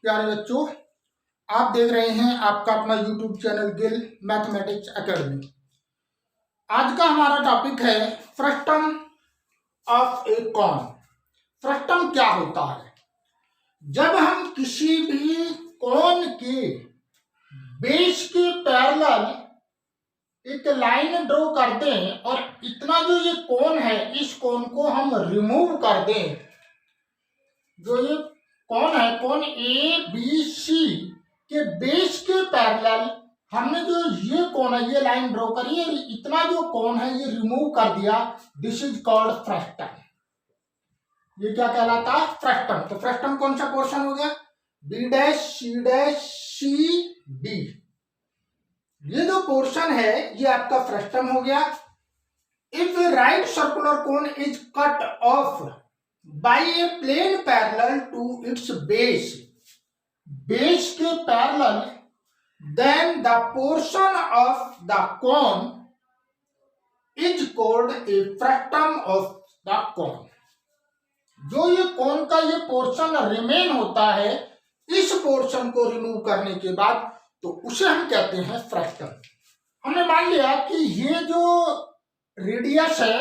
प्यारे बच्चों, आप देख रहे हैं आपका अपना YouTube channel Gill mathematics academy. आज का हमारा टॉपिक है frustum of a cone. Frustum क्या होता है? जब हम किसी भी कॉन के बेस के पैरेलल एक लाइन ड्रॉ करते हैं और इतना जो ये कॉन है इस कॉन को हम रिमूव कर दें, जो ये कौन है, कौन ए बी सी के बेस के पैरेलल हमने जो ये कौन है, ये लाइन ड्रॉ करी है, इतना जो कौन है ये रिमूव कर दिया, दिस इज कॉल्ड फ्रस्टम। ये क्या कहलाता है? फ्रस्टम। तो फ्रस्टम कौन सा पोर्शन हो गया? बी डैश सी डी, ये जो पोर्शन है ये आपका फ्रस्टम हो गया। If right circular cone is cut off by a plane parallel to its base के parallel, then the portion of the cone is called a frustum of the cone। जो ये कोन का ये पोर्शन रिमेन होता है, इस पोर्शन को remove करने के बाद तो उसे हम कहते हैं फ्रस्टम। हमने मान लिया कि ये जो रेडियस है,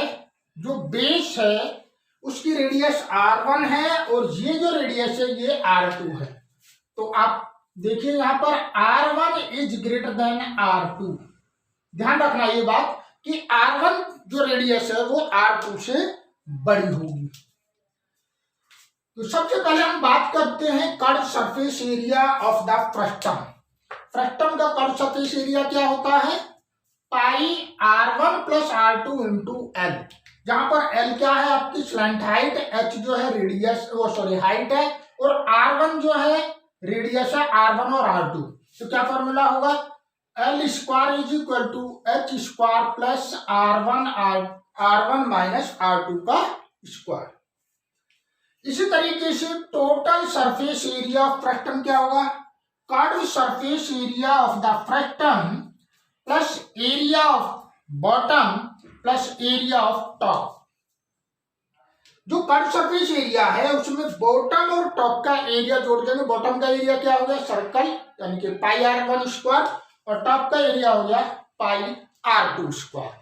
जो बेस है, उसकी रेडियस R1 है और ये जो रेडियस है ये R2 है। तो आप देखिए यहाँ पर R1 is greater than R2। ध्यान रखना ये बात कि R1 जो रेडियस है वो R2 से बड़ी होगी। तो सबसे पहले हम बात करते हैं curve surface area of the frustum. Frustum का कर्व सरफेस एरिया क्या होता है? पाई R1 plus R2 into L, जहां पर L क्या है? आपकी स्लैंट हाइट, H जो है रेडियस, हाइट है, और R1 जो है रेडियस है, R1 और R2। तो क्या फॉर्मूला होगा? L square is equal to H square plus R1 minus R2 का स्क्वायर। इसी तरीके से total surface area of frustum क्या होगा? Curve surface area of the frustum plus area of bottom plus area of top. जो curve surface area है उसमें bottom और टॉप का एरिया जोड़ देंगे। बॉटम का एरिया क्या हो गया? सर्कल, यानी कि पाई R1 स्क्वायर, और टॉप का एरिया हो गया पाई R2 square.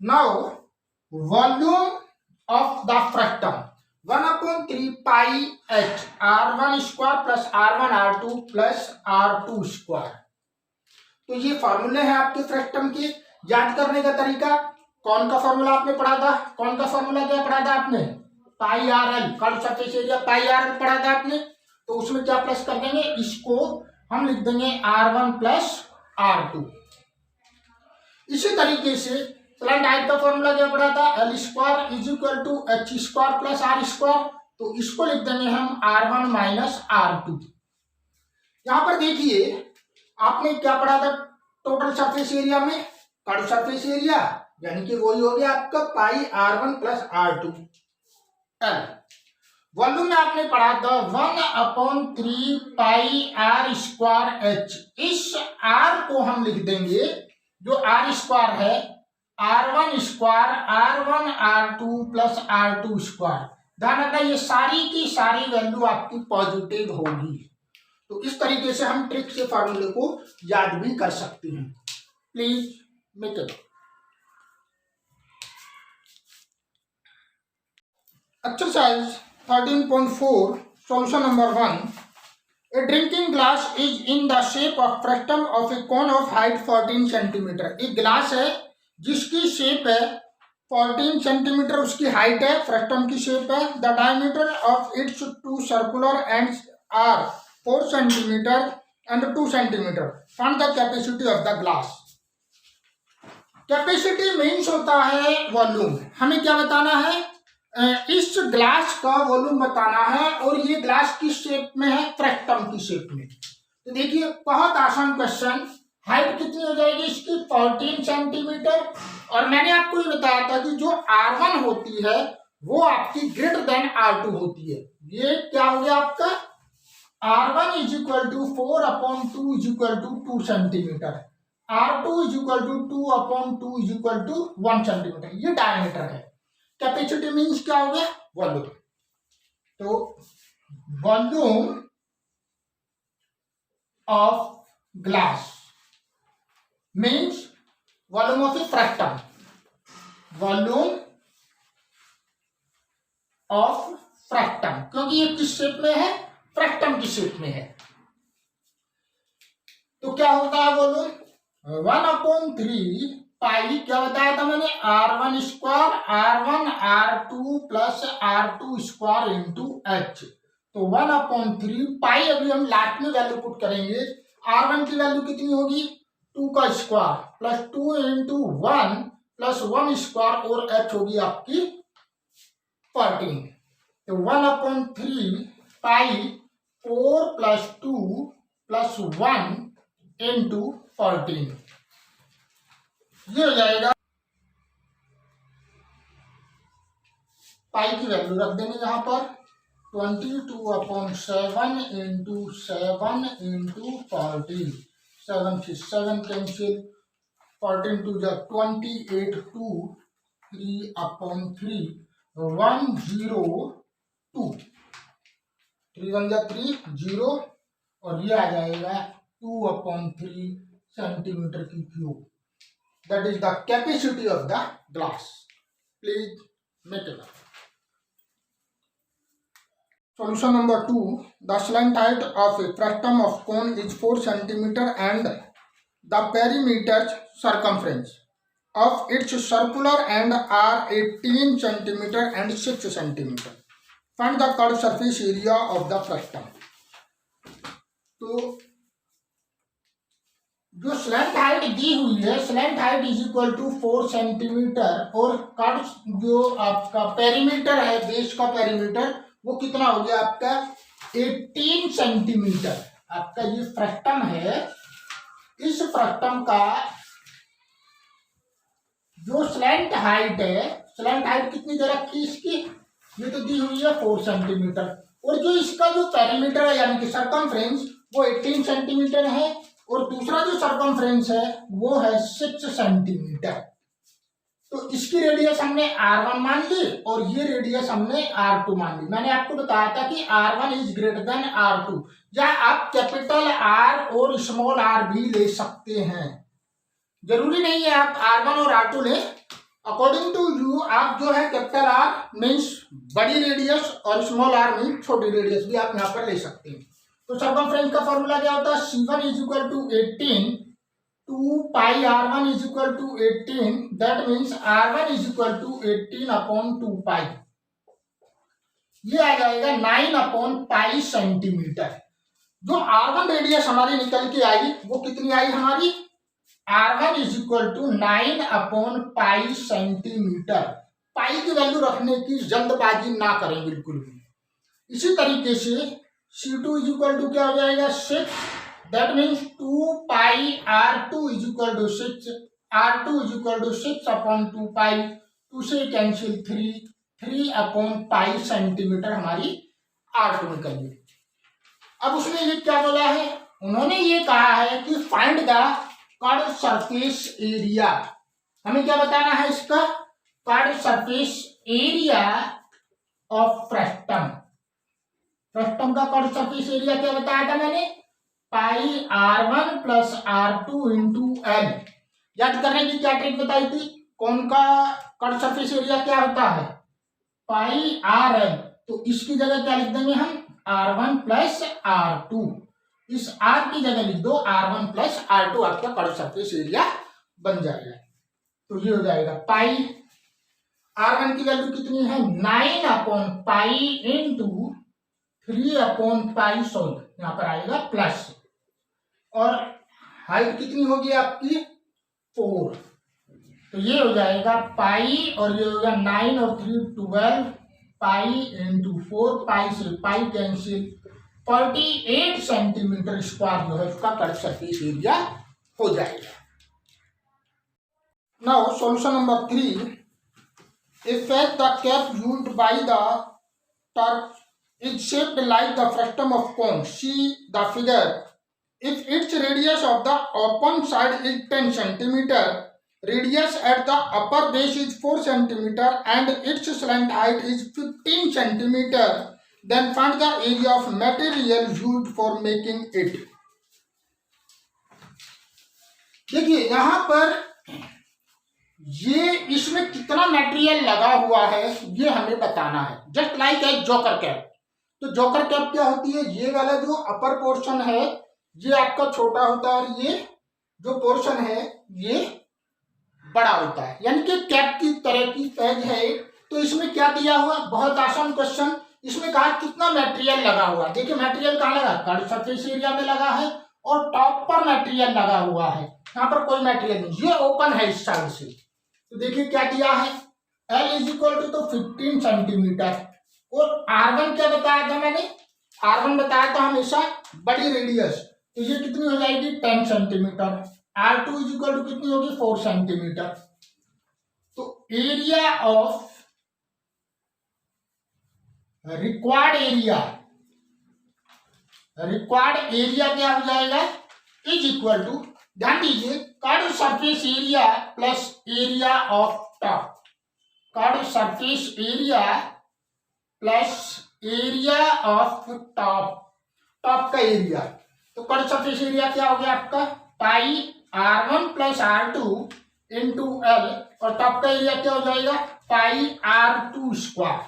Now volume of the frustum 1/3 pi H R1 square plus R1 R2 plus R2 square. तो ये फॉर्मूले हैं आपके फ्रस्टम के। याद करने का तरीका, कौन का फॉर्मूला आपने पढ़ा था? कौन का फॉर्मूला क्या पढ़ा था आपने? Pi R L, curve surface area pi R L पढ़ा था आपने। तो उसमें क्या प्लस कर देंगे? इसको हम लिख देंगे R1 प्लस R2। इसी तरीके से स्लैंट हाइट का फॉर्मूला क्या पढ़ा था? L square is equal to H square plus R square. तो इसको लिख देंगे हम R1 माइनस R2। यहां पर देखिए आपने क्या पढ़ा था टोटल सरफेस एरिया में? कर्व सरफेस एरिया, यानी कि वही हो गया आपका पाई R1 plus R2 L। Volume में आपने पढ़ा था 1/3 पाई R स्क्वायर H। इस R को हम लिख देंगे, जो R स्क्वायर है, R1 square R1 R2 plus R2 square. ध्यान रखना ये सारी की सारी वैल्यू आपकी पॉजिटिव होगी। तो इस तरीके से हम ट्रिक से फॉर्मूले को याद भी कर सकते हैं। Please make it. Exercise 13.4 solution number 1। A drinking glass is in the shape of frustum of A cone of height 14 centimetre. एक ग्लास है जिसकी शेप है 14 सेंटीमीटर, उसकी हाइट है, फ्रस्टम की शेप है। The diameter of its two circular ends are 4 centimetre and 2 centimetre. Find the capacity of the glass. Capacity means होता है वॉल्यूम। हमें क्या बताना है? इस ग्लास का वॉल्यूम बताना है, और ये ग्लास किस शेप में है? फ्रस्टम की शेप में। तो देखिए बहुत आसान क्वेश्चन। हाइट कितनी हो जाएगी इसकी? 14 सेंटीमीटर। और मैंने आपको ये बताया था कि जो R1 होती है वो आपकी ग्रेटर देन R2 होती है। ये क्या हो गया आपका? R1 is equal to 4/2 is equal to 2 centimetre. R2 is equal to 2/2 is equal to 1 centimetre. ये डायमीटर है। कैपेसिटी मीन्स क्या हो गया? वॉल्यूम। तो volume of glass means volume of a fractum. Volume of frustum, क्योंकि ये किस shape में है, फ्रैक्टम की शेप में है। तो क्या होता है वॉल्यूम, 1/3 पाई, क्या बताया था मैंने, R1 square R1 R2 plus R2 square into H। तो 1/3 पाई, अभी हम लास्ट में वैल्यू पुट करेंगे। R1 की वैल्यू कितनी होगी, 2 का square plus 2 into 1 plus 1 square और H होगी आपकी 14। तो 1/3 पाई 4 प्लस 2 प्लस 1 इंटू 14, ये हो जाएगा। पाई की वैल्यू रख देंगे यहाँ पर 22/7 इंटू 7 इंटू 14, 7 से 7 कैंसिल, 14 to the 28 to 3/3 102, 3 1 जा 3 0 और ये आ जाएगा 2/3 सेंटीमीटर की cube. That is the capacity of the glass. Please make it. Solution number 2. The slant height of a fractum of cone is 4 centimeter and the perimeter circumference of its circular end are 18 centimeter and 6 centimeter. Find the curved surface area of the fractum. तो जो slant height दी हुई है, slant height is equal to 4 centimetre और curve जो आपका perimeter है, base का पेरीमीटर, वो कितना हो गया आपका 18 सेंटीमीटर। आपका ये फ्रैक्टम है, इस फ्रैक्टम का जो स्लैंट हाइट है, स्लैंट हाइट कितनी दे रखी इसकी, ये तो दी हुई है 4 सेंटीमीटर, और जो इसका जो पेरीमीटर है यानी कि सर्कमफ्रेंस वो 18 सेंटीमीटर है, और दूसरा जो सर्कमफ्रेंस है वो है 6 सेंटीमीटर। तो इसकी रेडियस हमने R1 मान ली और ये रेडियस हमने R2 मान ली। मैंने आपको बताया था कि R1 is greater than R2, या आप कैपिटल R और स्मॉल r भी ले सकते हैं, जरूरी नहीं है आप R1 और R2 लें। अकॉर्डिंग टू यू आप जो है कैपिटल R मीन्स बड़ी रेडियस और स्मॉल r मीन्स छोटी रेडियस भी आप यहाँ पर ले सकते हैं। तो सर्कमफ्रेंस का फॉर्मूला क्या होता है, C1 is equal to 18 2 pi R1 is equal to 18, that means R1 is equal to 18/2 pi, ये आ जाएगा 9/पाई सेंटीमीटर। जो R1 रेडियस हमारी निकल के आई वो कितनी आई हमारी, R1 इज इक्वल टू 9/पाई सेंटीमीटर। पाई की वैल्यू रखने की जल्दबाजी ना करें बिल्कुल भी। इसी तरीके से C2 इज इक्वल टू क्या हो जाएगा 6, that means 2 pi R2 is equal to 6, R2 is equal to 6/2 pi, 2 से कैंसिल 3/पाई सेंटीमीटर हमारी R2 निकल गई। अब उसने ये क्या बोला है, उन्होंने ये कहा है कि find the curve surface area. हमें क्या बताना है इसका, कर्व सरफेस एरिया ऑफ फ्रैक्टम। फ्रैक्टम का कर्व सरफेस एरिया क्या बताया था मैंने, पाई R1 plus R2 into L। याद करने की क्या ट्रिक बताई थी, कौन का कर्व सरफेस एरिया क्या होता है, पाई RL। तो इसकी जगह क्या लिख देंगे हम, R1 प्लस R2, इस R की जगह लिख दो R1 प्लस R2, आपका कर्व सरफेस एरिया बन जाएगा। तो ये हो जाएगा पाई, R1 की वैल्यू कितनी है 9/पाई इंटू 3/पाई, सॉरी यहाँ पर आएगा प्लस, और हाइट कितनी होगी आपकी 4, तो ये हो जाएगा पाई और ये होगा 9 और 3 12 पाई इंटू 4, पाई से पाई कैंसिल, 48 सेंटीमीटर स्क्वायर जो है उसका कर्व सरफेस एरिया हो जाएगा। Now solution number 3, if the cap used by the turf is shaped like the fractum of cone, see the figure. If its radius of the open side is 10 centimeter, radius at the upper base is 4 centimeter and its slant height is 15 centimeter, then find the area of material used for making it. देखिए यहाँ पर ये इसमें कितना material लगा हुआ है ये हमें बताना है, just like a joker cap. तो जोकर कैप क्या होती है, ये वाला जो अपर पोर्शन है ये आपका छोटा होता है और ये जो पोर्शन है ये बड़ा होता है, यानी कि कैप की तरह की पैच है। तो इसमें क्या दिया हुआ, बहुत आसान क्वेश्चन, इसमें कहा कितना मटेरियल लगा हुआ। देखिए मटेरियल कहाँ लगा, कर्व सरफेस एरिया में लगा है और टॉप पर मटेरियल लगा हुआ है, यहाँ पर कोई मटेरियल नहीं, ये ओपन है इस साइड से। तो देखिए क्या दिया है, L इज इक्वल टू तो 15 सेंटीमीटर, और R1 क्या बताया था मैंने, R1 बताया था हमेशा बड़ी रेडियस, तो ये कितनी हो जाएगी 10 centimetre. R2 is equal to कितनी होगी 4 सेंटीमीटर। तो एरिया ऑफ रिक्वायर्ड एरिया क्या हो जाएगा, इज इक्वल टू, ध्यान दीजिए, curve surface area plus area of top, curve surface area plus area of top, top का एरिया। तो कर्व सरफेस एरिया क्या हो गया आपका पाई R1 plus R2 into L, और टॉप का एरिया क्या हो जाएगा पाई R2 स्क्वायर,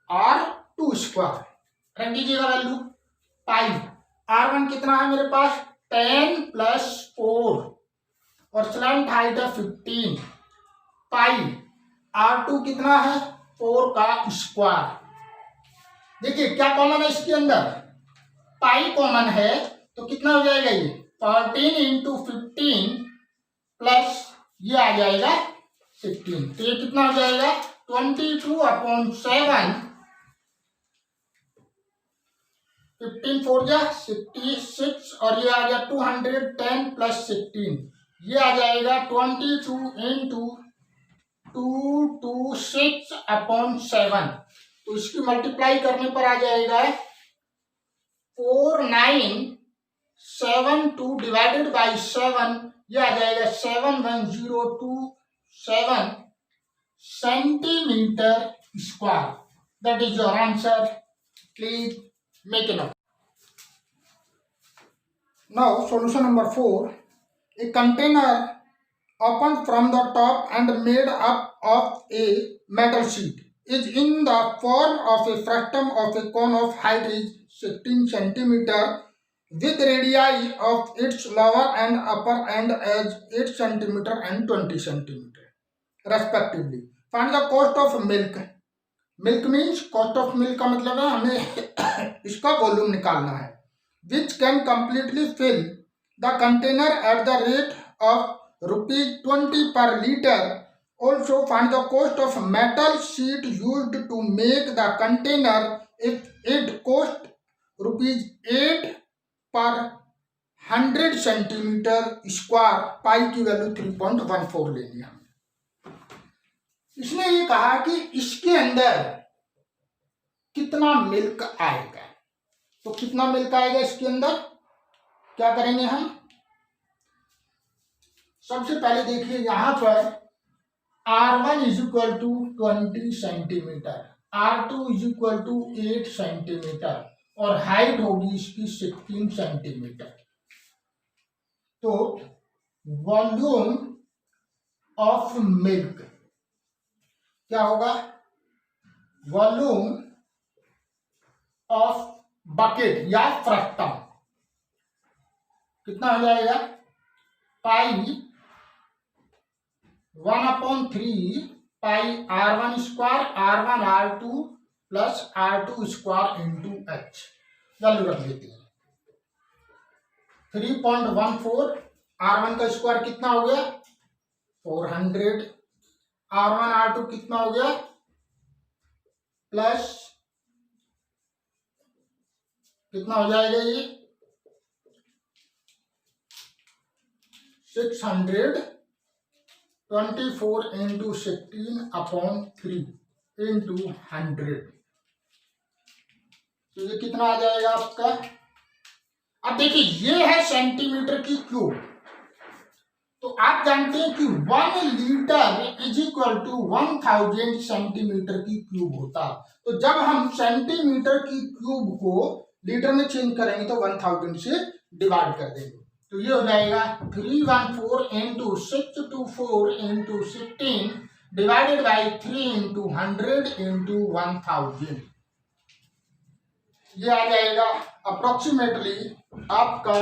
R2 स्क्वायर रख दीजिएगा वैल्यू। पाई R1 कितना है मेरे पास 10 प्लस 4 और स्लैंट हाइट है 15, पाई R2 कितना है 4 का स्क्वायर। देखिए क्या कॉमन है इसके अंदर, पाई कॉमन है, तो कितना हो जाएगा ये 14 इंटू 15 प्लस ये आ जाएगा 16, तो ये कितना हो जाएगा 22/7, 15 4 जा 66, और ये आ गया 210 प्लस 16, ये आ जाएगा 22 इंटू 226/7, तो इसकी मल्टीप्लाई करने पर आ जाएगा 4972 डिवाइडेड बाई 7, ये आ जाएगा 71027 centimetre square. That is your answer, please make it up. Now solution number 4, a container opened from the top and made up of a metal sheet is in the form of a fractum of a cone of height is 16 centimeter with radii of its lower and upper end as 8 centimeter and 20 centimeter respectively. Find the cost of milk. Milk means cost of milk का मतलब है हमें इसका volume निकालना है, which can completely fill the container at the rate of ₹20 per litre. Also find the cost of metal sheet used to make the container if it cost ₹8 per 100 centimetre square. पाई की value 3.14 लेनी है। इसने ये कहा कि इसके अंदर कितना मिल्क आएगा, तो कितना मिल्क आएगा इसके अंदर, क्या करेंगे हम, सबसे पहले देखिए यहां पर R1 is equal to 20 centimetre, R2 is equal to 8 centimetre और हाइट होगी इसकी 16 सेंटीमीटर। तो वॉल्यूम ऑफ मिल्क क्या होगा, वॉल्यूम ऑफ बकेट या फ्रैक्टम कितना हो जाएगा, पाई 1/3 पाई R1 square R1 R2 plus R2 square into H, value रख लेते हैं 3.14। R1 का स्क्वायर कितना हो गया 400, R1 R2 कितना हो गया प्लस कितना हो जाएगा ये 600, 24 इंटू 16/3 इंटू 100, तो ये कितना आ जाएगा आपका। अब देखिए ये है सेंटीमीटर की क्यूब, तो आप जानते हैं कि 1 litre is equal to 1000 centimetre की क्यूब होता। तो जब हम सेंटीमीटर की क्यूब को लीटर में चेंज करेंगे तो 1000 से डिवाइड कर देंगे। तो ये हो जाएगा 314 into 624 into 16 divided by 3 into 100 into 1000। ये आ जाएगा अप्रोक्सीमेटली आपका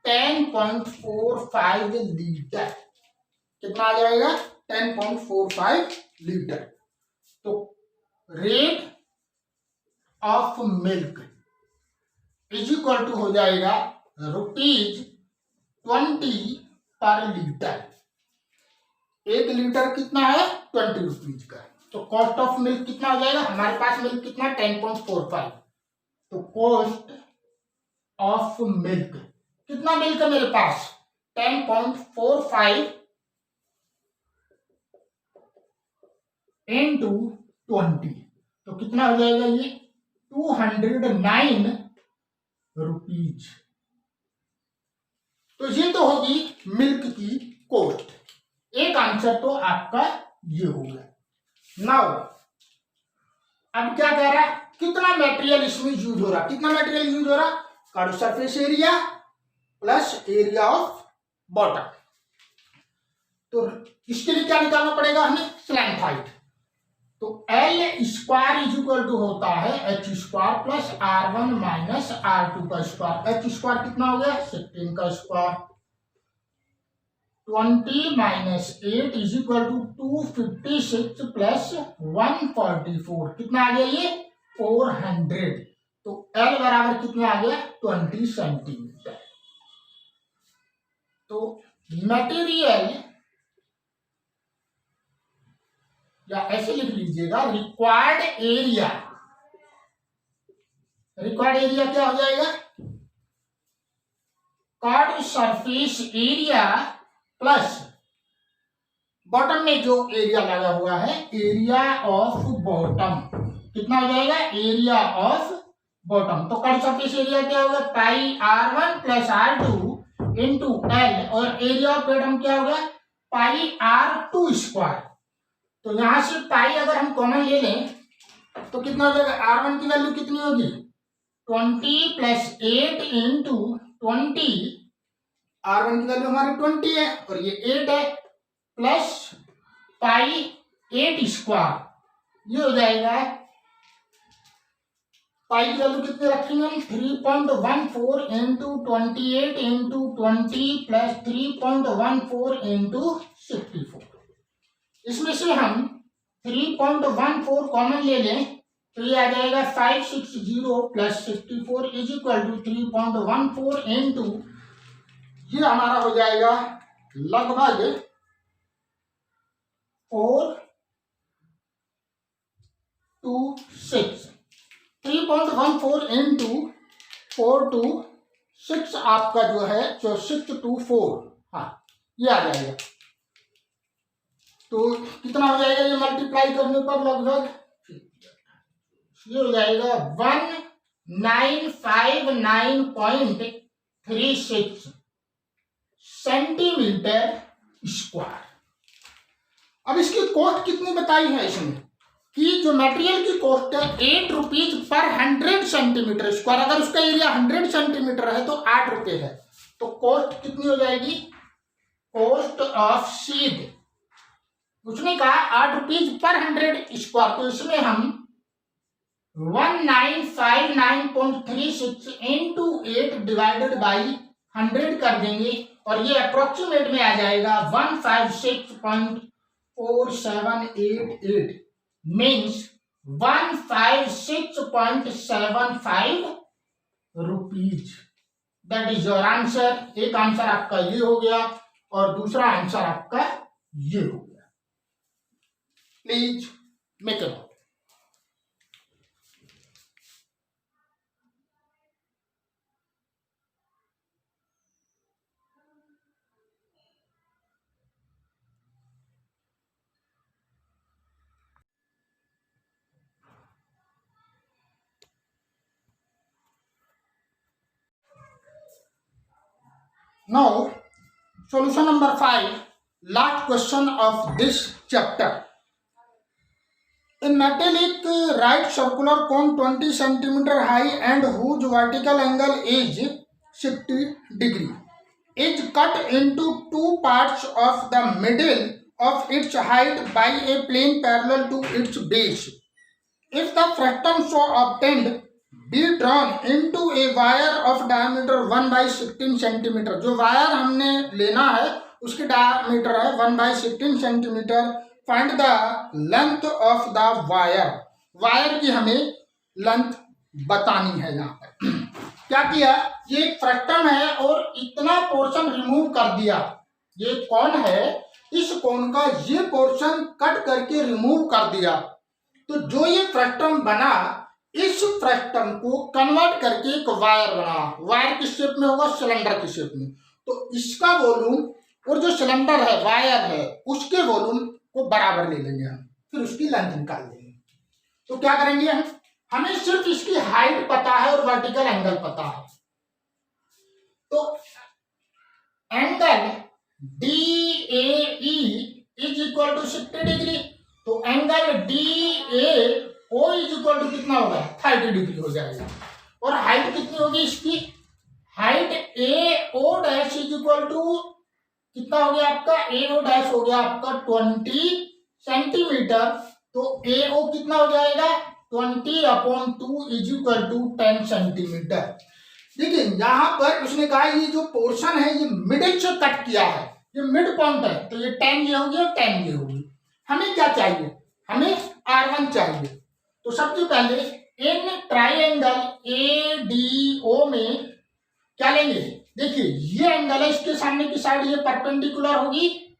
10.45 लीटर। कितना आ जाएगा? 10.45 लीटर। तो rate of milk is equal to हो जाएगा ₹20 पर लीटर। 1 लीटर कितना है? 20 रुपीज का। तो कॉस्ट ऑफ मिल्क कितना हो जाएगा? हमारे पास मिल्क कितना? 10.45। तो कॉस्ट ऑफ मिल्क कितना मिल्क है मेरे पास? 10.45 इंटू 20। तो कितना हो जाएगा ये? 209 रुपीज। तो ये तो होगी मिल्क की कॉस्ट। एक आंसर तो आपका ये हो गया। नाउ अब क्या कह रहा है? कितना मटेरियल इसमें यूज हो रहा? कितना मटेरियल यूज हो रहा? Curve surface area plus area of bottom. तो इसके लिए क्या निकालना पड़ेगा हमें? Slant height. तो L square is equal to होता है H square plus R1 minus R2 का स्क्वायर। H स्क्वायर कितना हो गया? 16 का square. 20 minus 8 is equal to 256 plus 144। कितना आ गया ये? 400। तो L बराबर कितना आ गया? 20 सेंटीमीटर। तो मटेरियल, या ऐसे लिख लीजिएगा, रिक्वायर्ड एरिया। रिक्वायर्ड एरिया क्या हो जाएगा? Curve surface area plus bottom में जो एरिया लगा हुआ है एरिया ऑफ बॉटम। कितना हो जाएगा? Area of bottom. तो कर्व सरफेस एरिया क्या होगा? पाई R1 plus R2 into L, और एरिया ऑफ बॉटम क्या होगा? पाई R2 स्क्वायर। तो यहां से पाई अगर हम कॉमन ले लें तो कितना हो जाएगा? R1 की वैल्यू कितनी होगी? 20 प्लस 8 इंटू 20। R1 की वैल्यू हमारी 20 है और ये 8 है, प्लस पाई 8 स्क्वायर। ये हो जाएगा, पाई की वैल्यू कितनी रखेंगे हम? 3.14 इंटू 28 इंटू 20 प्लस 3.14 इंटू 64। इसमें से हम 3.14 कॉमन ले लें तो ये आ जाएगा 560 plus 64 is equal to 3.14 into, ये हमारा हो जाएगा लगभग 426। 3.14 इंटू 426 आपका जो है 624, हाँ ये आ जाएगा। तो कितना हो जाएगा ये मल्टीप्लाई करने पर? लगभग ये हो जाएगा 1959.36 सेंटीमीटर स्क्वायर। अब इसकी कॉस्ट कितनी बताई है इसमें कि जो मटेरियल की कॉस्ट है 8 रुपीज पर 100 सेंटीमीटर स्क्वायर। अगर उसका एरिया 100 सेंटीमीटर है तो 8 रुपए है। तो कॉस्ट कितनी हो जाएगी? कॉस्ट ऑफ सीड, उसने कहा 8 रुपीज पर 100 स्क्वायर। तो इसमें हम 1959.36 इंटू 8 डिवाइडेड बाई 100 कर देंगे और ये अप्रोक्सीमेट में आ जाएगा 156.4788 means 156.75 rupees. That is your answer. एक आंसर आपका ये हो गया और दूसरा आंसर आपका ये हो गया। Please make a note. Now, solution number 5, last question of this chapter. A metallic right circular cone 20 centimeter high and whose vertical angle is 60 degree is cut into two parts of the middle of its height by a plane parallel to its base. If the frustum so obtained be drawn into a wire of diameter 1/16 centimetre, जो wire हमने लेना है उसकी diameter है 1/16 centimetre. Find the length of the wire. Wire की हमें length बतानी है. यहाँ पर क्या किया, ये एक फ्रस्टम है और इतना पोर्शन रिमूव कर दिया. ये कौन है, इस कोन का ये पोर्शन कट करके रिमूव कर दिया. तो जो ये फ्रस्टम बना, इस फ्रस्टम को कन्वर्ट करके एक वायर बना. वायर किस शेप में होगा, सिलेंडर की शेप में. तो इसका वॉल्यूम और जो सिलेंडर है वायर है उसके वॉल्यूम को बराबर ले लेंगे हम, फिर उसकी लेंथ निकाल लेंगे. तो क्या करेंगे हम, हमें सिर्फ इसकी हाइट पता है और वर्टिकल एंगल पता है. तो angle DAE is equal to 60 degree. तो angle DAO is equal to कितना होगा, 30 डिग्री हो जाएगा. और हाइट कितनी होगी इसकी, height AO dash is equal to कितना हो गया आपका, AO डैश हो गया आपका 20 सेंटीमीटर. तो AO कितना हो जाएगा, 20/2 इज इक्वल टू 10 सेंटीमीटर. देखिए यहां पर उसने कहा ये जो पोर्शन है ये मिडिल से कट किया है, ये मिड पॉइंट है. तो ये 10 ये होगी और 10 ये होगी. हमें क्या चाहिए, हमें R1 चाहिए. तो सबसे पहले इन ट्राइंगल ADO में क्या लेंगे, देखिए ये एंगल है, इसके सामने की साइड ये परपेंडिकुलर होगी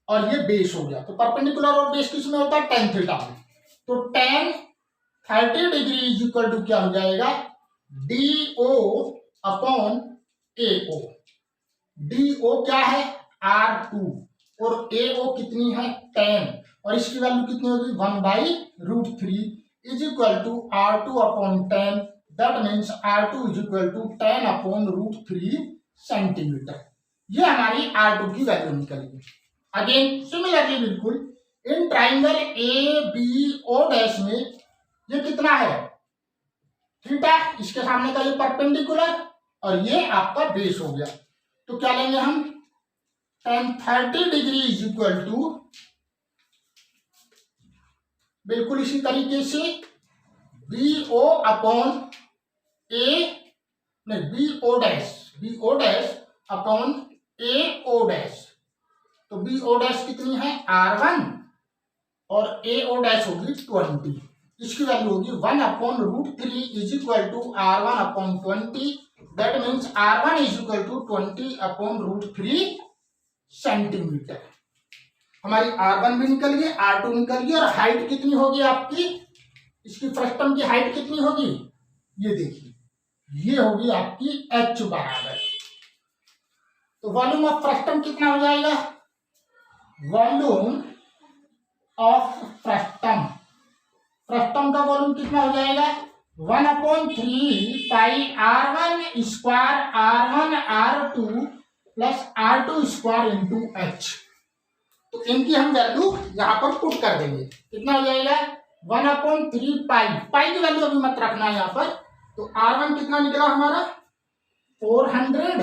और ये बेस हो गया. तो परपेंडिकुलर और बेस किस में होता है, tan थीटा में. तो tan 30 degree is equal to क्या हो जाएगा, DO/AO. DO क्या है, R2 और AO कितनी है, 10. और इसकी वैल्यू कितनी होगी, 1/√3 is equal to R2/10. That means R2 is equal to 10/√3 centimetre. ये हमारी R2 की वैल्यू निकलेगी. अगेन सिमिलरली बिल्कुल इन ट्राइंगल ABO डैश में ये कितना है, थीटा. इसके सामने का ये परपेंडिकुलर और ये आपका बेस हो गया. तो क्या लेंगे हम, tan 30 degree is equal to बिल्कुल इसी तरीके से BO/A नहीं BO डैश/AO डैश. तो BO डैश कितनी है, R1 और AO डैश होगी 20. इसकी वैल्यू होगी 1/√3 is equal to R1/20. That means R1 is equal to 20/√3 centimetre. हमारी R1 भी निकल गई, R2 निकल गई. और हाइट कितनी होगी आपकी, इसकी फ्रस्टम की हाइट कितनी होगी, ये देखिए ये होगी आपकी H बराबर. तो वॉल्यूम ऑफ फ्रस्टम कितना हो जाएगा, वॉल्यूम ऑफ फ्रस्टम, फ्रस्टम का वॉल्यूम कितना हो जाएगा, 1/3 पाई R1 square R1 R2 plus R2 square into H. तो इनकी हम वैल्यू यहाँ पर पुट कर देंगे. कितना हो जाएगा, 1/3 पाई की वैल्यू अभी मत रखना यहाँ पर. तो R1 कितना निकला हमारा, 400/3,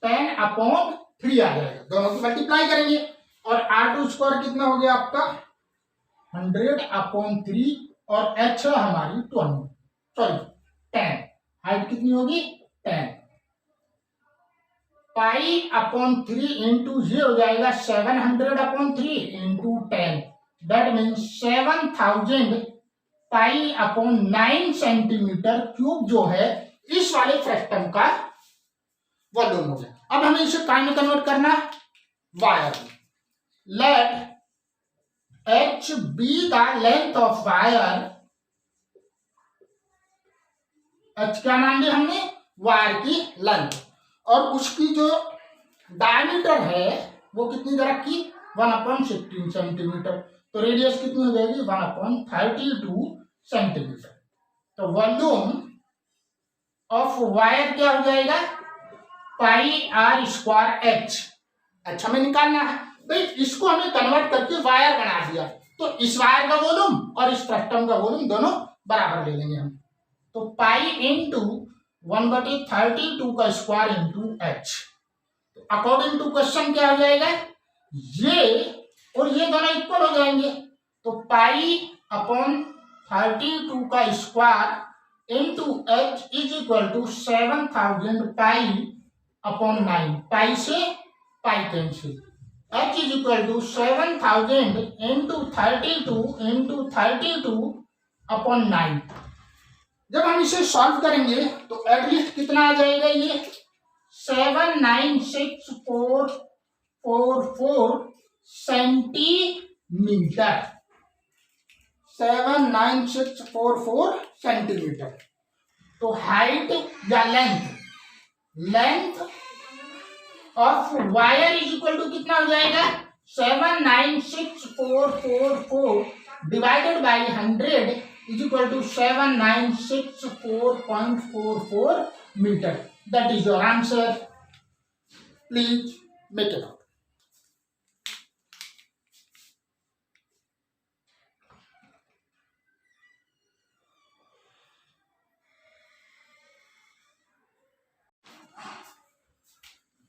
10/3 आ जाएगा. दोनों की मल्टीप्लाई करेंगे. और R2 स्क्वायर कितना हो गया आपका, 100/3 और H हमारी 10. हाइट कितनी होगी, 10. पाई/3 इंटू ये हो जाएगा 700/3 इंटू 10. दैट मीन्स 7000 पाई/9 सेंटीमीटर क्यूब जो है इस वाले फ्रस्टम का वॉल्यूम हो गया. अब हमें इसे काय में कन्वर्ट करना, वायर. Let H be the length of wire. H क्या मान लिया हमने, वायर की लेंथ. और उसकी जो डायमीटर है वो कितनी रखी, 1/16 सेंटीमीटर. तो रेडियस कितनी हो जाएगी, 1/32 सेंटीमीटर. तो वॉल्यूम ऑफ वायर क्या हो जाएगा, πr²h. अच्छा हमें निकालना है भाई, इसको हमें कन्वर्ट करके वायर बना दिया. तो इस वायर का वॉल्यूम और इस फ्रस्टम का वॉल्यूम दोनों बराबर ले लेंगे हम. तो पाई इंटू 1/32 का square into H. According to question क्या हो जाएगा, ये और ये दोनों इक्वल हो जाएंगे, तो पाई अपॉन 32 का square into H is equal to 7000 pi upon 9। Pi से pi cancel, h is equal to 7000 into 32 upon 9। जब हम इसे सॉल्व करेंगे तो एटलीस्ट कितना आ जाएगा, ये 796,444 सेंटीमीटर, 79644 सेंटीमीटर। तो हाइट या length of wire is equal to कितना हो जाएगा, 796,444 divided by 100 is equal to 796,4.44 metre. That is your answer. Please make it out.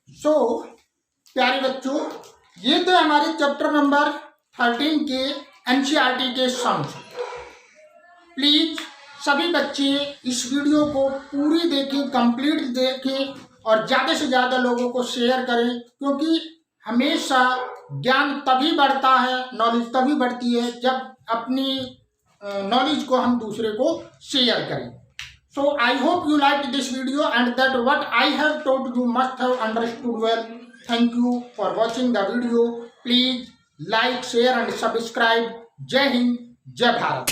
So प्यारे बच्चों, ये तो हमारे चैप्टर नंबर 13 के एनसीईआरटी के सम्स। प्लीज सभी बच्चे इस वीडियो को पूरी देखें, कंप्लीट देखें और ज़्यादा से ज़्यादा लोगों को शेयर करें, क्योंकि हमेशा ज्ञान तभी बढ़ता है, नॉलेज तभी बढ़ती है जब अपनी नॉलेज को हम दूसरे को शेयर करें। So I hope you liked this video and that what I have taught you must have understood well. Thank you for watching the video. Please like, share and subscribe. Jai Hind, Jai Bharat.